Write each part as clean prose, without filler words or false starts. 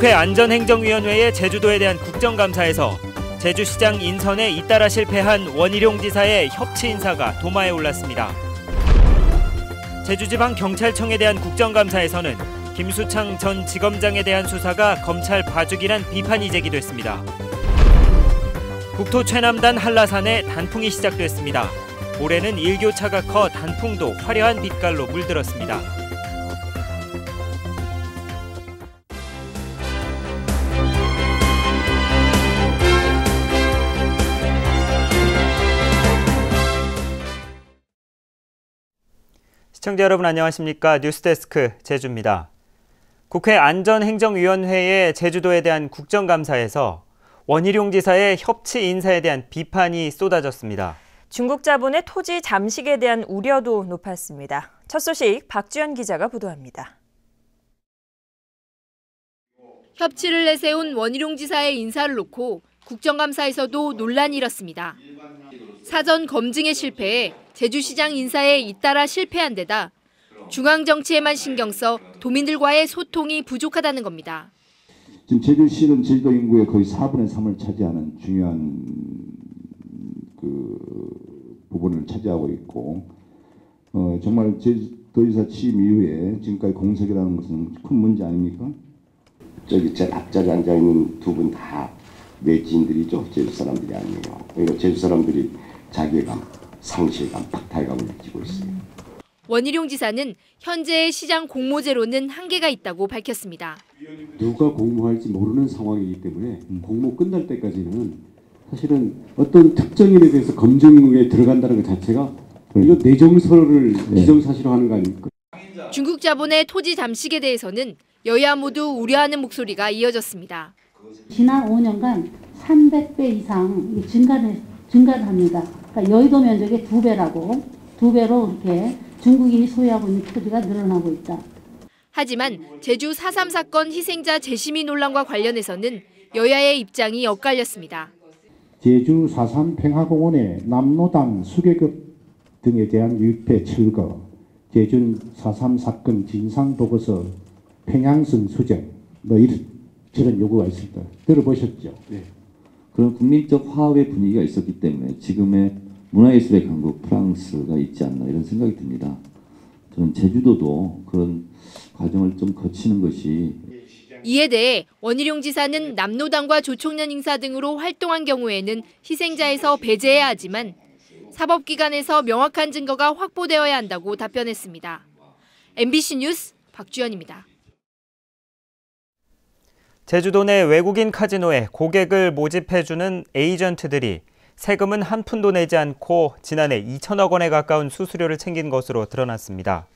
국회 안전행정위원회의 제주도에 대한 국정감사에서 제주시장 인선에 잇따라 실패한 원희룡 지사의 협치 인사가 도마에 올랐습니다. 제주지방경찰청에 대한 국정감사에서는 김수창 전 지검장에 대한 수사가 검찰 봐주기란 비판이 제기됐습니다. 국토 최남단 한라산에 단풍이 시작됐습니다. 올해는 일교차가 커 단풍도 화려한 빛깔로 물들었습니다. 시청자 여러분 안녕하십니까? 뉴스데스크 제주입니다. 국회 안전행정위원회의 제주도에 대한 국정감사에서 원희룡 지사의 협치 인사에 대한 비판이 쏟아졌습니다. 중국 자본의 토지 잠식에 대한 우려도 높았습니다. 첫 소식 박주연 기자가 보도합니다. 협치를 내세운 원희룡 지사의 인사를 놓고 국정감사에서도 논란이 일었습니다. 사전 검증에 실패해 제주시장 인사에 잇따라 실패한 데다 중앙정치에만 신경 써 도민들과의 소통이 부족하다는 겁니다. 지금 제주시는 제주도 인구의 거의 4분의 3을 차지하는 중요한 부분을 차지하고 있고 정말 제주도지사 취임 이후에 지금까지 공석이라는 것은 큰 문제 아닙니까? 저기 제 앞자리에 앉아있는 두 분 다 외지인들이죠. 제주 사람들이 아니에요. 그러니까 제주 사람들이 자괴감, 상실감, 박탈감을 느끼고 있어요. 원희룡 지사는 현재의 시장 공모제로는 한계가 있다고 밝혔습니다. 누가 공모할지 모르는 상황이기 때문에 공모 끝날 때까지는 사실은 어떤 특정인에 대해서 검증에 들어간다는 것 자체가 이거 내정서를 기정사실화하는 거 아닙니까? 중국 자본의 토지 잠식에 대해서는 여야 모두 우려하는 목소리가 이어졌습니다. 지난 5년간 300배 이상 증가를 합니다. 그러니까 여의도 면적의 2배로 이렇게 중국인이 소유하고 있는 토지가 늘어나고 있다. 하지만 제주 4.3 사건 희생자 재심의 논란과 관련해서는 여야의 입장이 엇갈렸습니다. 제주 4.3 평화공원의 남로당 수계급 등에 대한 유폐 철거, 제주 4.3 사건 진상보고서 평양성 수정, 이런 요구가 있습니다. 들어보셨죠? 네. 그런 국민적 화합의 분위기가 있었기 때문에 지금의 문화예술의 강국 프랑스가 있지 않나 이런 생각이 듭니다. 저는 제주도도 그런 과정을 좀 거치는 것이. 이에 대해 원희룡 지사는 남로당과 조총련 인사 등으로 활동한 경우에는 희생자에서 배제해야 하지만 사법기관에서 명확한 증거가 확보되어야 한다고 답변했습니다. MBC 뉴스 박주연입니다. 제주도 내 외국인 카지노에 고객을 모집해주는 에이전트들이 세금은 한 푼도 내지 않고 지난해 2천억 원에 가까운 수수료를 챙긴 것으로 드러났습니다.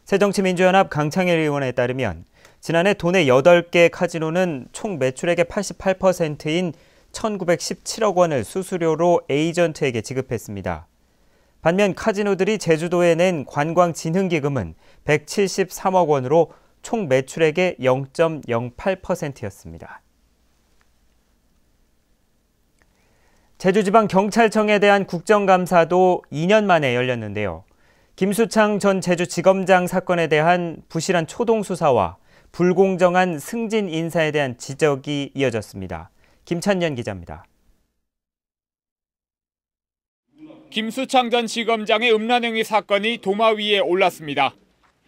새정치민주연합 강창일 의원에 따르면 지난해 도내 8개 카지노는 총 매출액의 88%인 1,917억 원을 수수료로 에이전트에게 지급했습니다. 반면 카지노들이 제주도에 낸 관광진흥기금은 173억 원으로 총 매출액의 0.08%였습니다. 제주지방경찰청에 대한 국정감사도 2년 만에 열렸는데요. 김수창 전 제주지검장 사건에 대한 부실한 초동수사와 불공정한 승진 인사에 대한 지적이 이어졌습니다. 김찬년 기자입니다. 김수창 전 지검장의 음란행위 사건이 도마 위에 올랐습니다.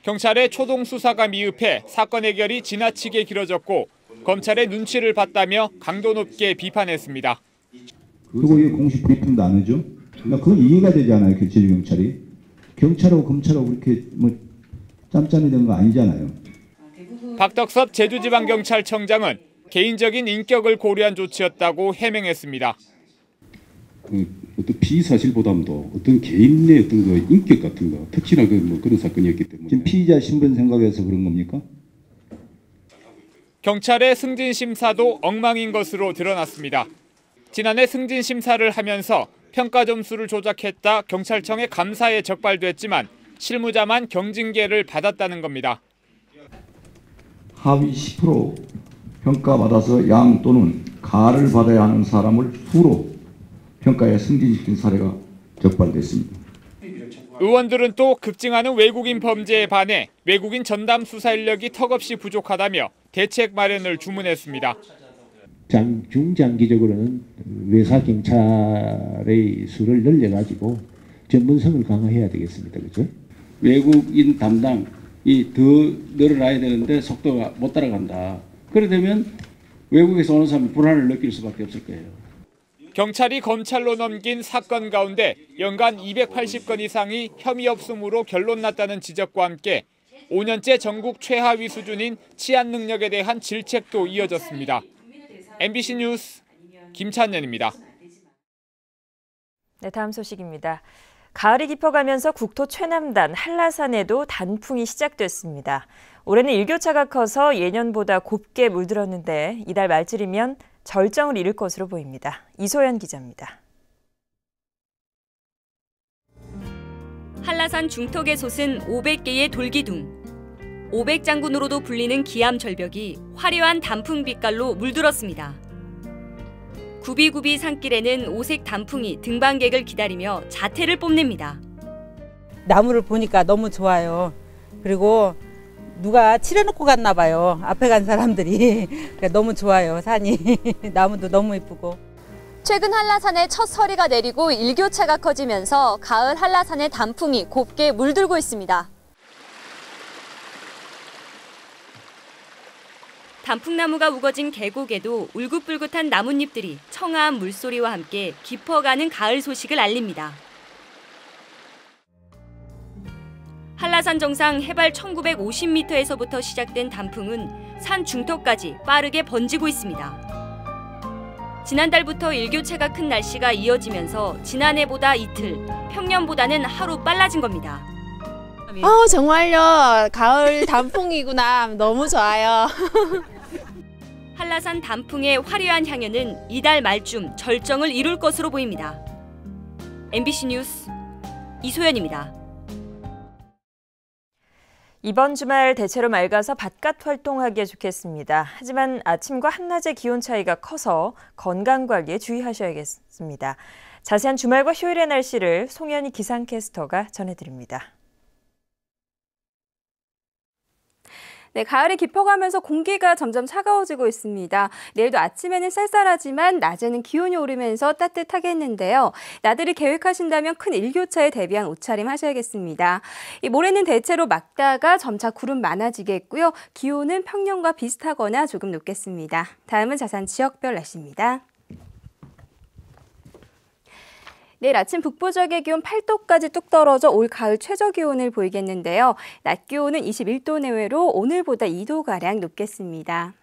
경찰의 초동 수사가 미흡해 사건 해결이 지나치게 길어졌고 검찰의 눈치를 봤다며 강도 높게 비판했습니다. 그리고 왜 공식 브리핑도 안 해줘? 그건 이해가 되지 않아요. 제주경찰이. 경찰하고 검찰하고 그렇게 짬짬이 된 거 아니잖아요. 박덕섭 제주지방경찰청장은 개인적인 인격을 고려한 조치였다고 해명했습니다. 어떤 피의사실보다도 어떤 개인의 어떤 인격 같은 거, 특히나 그런 사건이었기 때문에. 지금 피의자 신분 생각해서 그런 겁니까? 경찰의 승진 심사도 엉망인 것으로 드러났습니다. 지난해 승진 심사를 하면서 평가 점수를 조작했다 경찰청의 감사에 적발됐지만 실무자만 경징계를 받았다는 겁니다. 하위 10% 평가받아서 양 또는 가를 받아야 하는 사람을 수로 평가에 승진시킨 사례가 적발됐습니다. 의원들은 또 급증하는 외국인 범죄에 반해 외국인 전담 수사 인력이 턱없이 부족하다며 대책 마련을 주문했습니다. 중장기적으로는 외사 경찰의 수를 늘려가지고 전문성을 강화해야 되겠습니다. 그렇죠? 외국인 담당이 더 늘어나야 되는데 속도가 못 따라간다. 그래 되면 외국에서 오는 사람이 불안을 느낄 수밖에 없을 거예요. 경찰이 검찰로 넘긴 사건 가운데 연간 280건 이상이 혐의 없음으로 결론 났다는 지적과 함께 5년째 전국 최하위 수준인 치안 능력에 대한 질책도 이어졌습니다. MBC 뉴스 김찬년입니다. 네, 다음 소식입니다. 가을이 깊어가면서 국토 최남단 한라산에도 단풍이 시작됐습니다. 올해는 일교차가 커서 예년보다 곱게 물들었는데 이달 말쯤이면 절정을 이룰 것으로 보입니다. 이소연 기자입니다. 한라산 중턱에 솟은 500개의 돌기둥. 500장군으로도 불리는 기암절벽이 화려한 단풍 빛깔로 물들었습니다. 구비구비 산길에는 오색 단풍이 등반객을 기다리며 자태를 뽐냅니다. 나무를 보니까 너무 좋아요. 그리고 누가 칠해놓고 갔나 봐요. 앞에 간 사람들이. 너무 좋아요, 산이. 나무도 너무 예쁘고. 최근 한라산에 첫 서리가 내리고 일교차가 커지면서 가을 한라산의 단풍이 곱게 물들고 있습니다. 단풍나무가 우거진 계곡에도 울긋불긋한 나뭇잎들이 청아한 물소리와 함께 깊어가는 가을 소식을 알립니다. 한라산 정상 해발 1950m에서부터 시작된 단풍은 산 중턱까지 빠르게 번지고 있습니다. 지난달부터 일교차가 큰 날씨가 이어지면서 지난해보다 이틀, 평년보다는 하루 빨라진 겁니다. 정말요. 가을 단풍이구나. 너무 좋아요. 한라산 단풍의 화려한 향연은 이달 말쯤 절정을 이룰 것으로 보입니다. MBC 뉴스 이소연입니다. 이번 주말 대체로 맑아서 바깥 활동하기에 좋겠습니다. 하지만 아침과 한낮의 기온 차이가 커서 건강관리에 주의하셔야겠습니다. 자세한 주말과 휴일의 날씨를 송현희 기상캐스터가 전해드립니다. 네, 가을이 깊어가면서 공기가 점점 차가워지고 있습니다. 내일도 아침에는 쌀쌀하지만 낮에는 기온이 오르면서 따뜻하겠는데요. 나들이 계획하신다면 큰 일교차에 대비한 옷차림 하셔야겠습니다. 모레는 대체로 맑다가 점차 구름 많아지겠고요. 기온은 평년과 비슷하거나 조금 높겠습니다. 다음은 자세한 지역별 날씨입니다. 내일 아침 북부 지역의 기온 8도까지 뚝 떨어져 올 가을 최저 기온을 보이겠는데요. 낮 기온은 21도 내외로 오늘보다 2도가량 높겠습니다.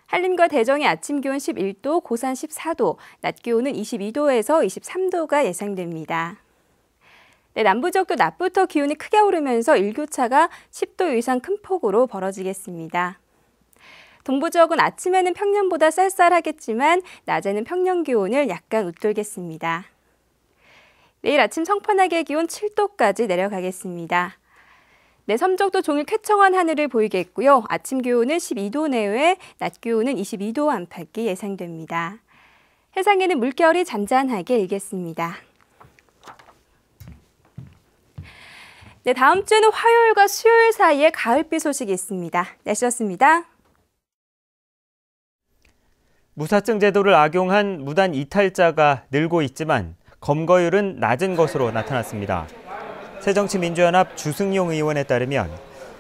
한림과 대정의 아침 기온 11도, 고산 14도, 낮 기온은 22도에서 23도가 예상됩니다. 네, 남부 지역도 낮부터 기온이 크게 오르면서 일교차가 10도 이상 큰 폭으로 벌어지겠습니다. 동부 지역은 아침에는 평년보다 쌀쌀하겠지만 낮에는 평년 기온을 약간 웃돌겠습니다. 내일 아침 청파나게 기온 7도까지 내려가겠습니다. 네, 섬적도 종일 쾌청한 하늘을 보이겠고요. 아침 기온은 12도 내외, 낮 기온은 22도 안팎이 예상됩니다. 해상에는 물결이 잔잔하게 일겠습니다. 네, 다음 주에는 화요일과 수요일 사이에 가을비 소식이 있습니다. 날씨였습니다. 무사증 제도를 악용한 무단 이탈자가 늘고 있지만 검거율은 낮은 것으로 나타났습니다. 새정치민주연합 주승용 의원에 따르면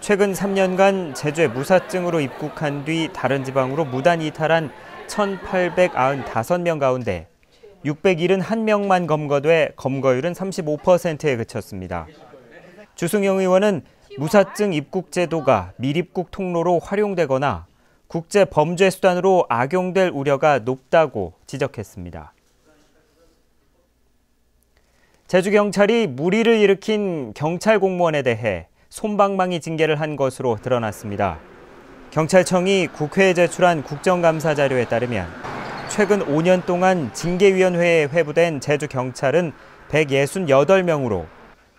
최근 3년간 제주에 무사증으로 입국한 뒤 다른 지방으로 무단 이탈한 1,895명 가운데 671명만 검거돼 검거율은 35%에 그쳤습니다. 주승용 의원은 무사증 입국 제도가 밀입국 통로로 활용되거나 국제 범죄 수단으로 악용될 우려가 높다고 지적했습니다. 제주경찰이 물의를 일으킨 경찰 공무원에 대해 솜방망이 징계를 한 것으로 드러났습니다. 경찰청이 국회에 제출한 국정감사 자료에 따르면 최근 5년 동안 징계위원회에 회부된 제주경찰은 168명으로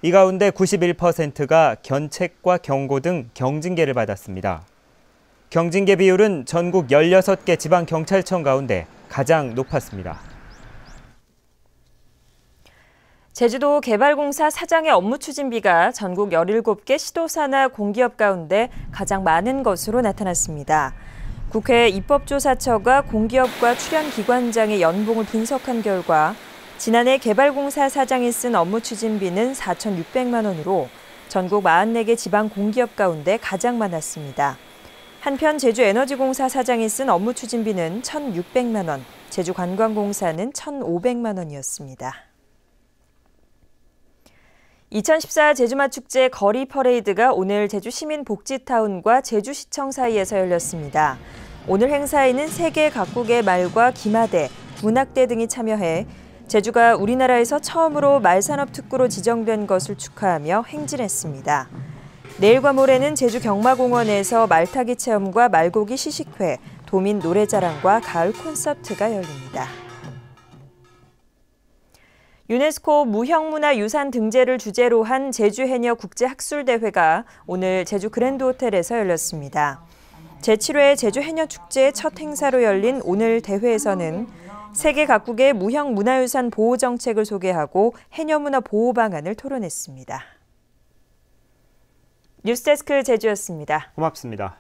이 가운데 91%가 견책과 경고 등 경징계를 받았습니다. 경징계 비율은 전국 16개 지방경찰청 가운데 가장 높았습니다. 제주도 개발공사 사장의 업무 추진비가 전국 17개 시도사나 공기업 가운데 가장 많은 것으로 나타났습니다. 국회 입법조사처가 공기업과 출연기관장의 연봉을 분석한 결과 지난해 개발공사 사장이 쓴 업무 추진비는 4,600만 원으로 전국 44개 지방 공기업 가운데 가장 많았습니다. 한편 제주에너지공사 사장이 쓴 업무 추진비는 1,600만 원, 제주관광공사는 1,500만 원이었습니다. 2014 제주맛축제 거리 퍼레이드가 오늘 제주시민복지타운과 제주시청 사이에서 열렸습니다. 오늘 행사에는 세계 각국의 말과 기마대, 문학대 등이 참여해 제주가 우리나라에서 처음으로 말산업 특구로 지정된 것을 축하하며 행진했습니다. 내일과 모레는 제주 경마공원에서 말타기 체험과 말고기 시식회, 도민 노래자랑과 가을 콘서트가 열립니다. 유네스코 무형문화유산 등재를 주제로 한 제주해녀 국제학술대회가 오늘 제주 그랜드호텔에서 열렸습니다. 제7회 제주해녀축제의 첫 행사로 열린 오늘 대회에서는 세계 각국의 무형문화유산 보호 정책을 소개하고 해녀문화 보호 방안을 토론했습니다. 뉴스데스크 제주였습니다. 고맙습니다.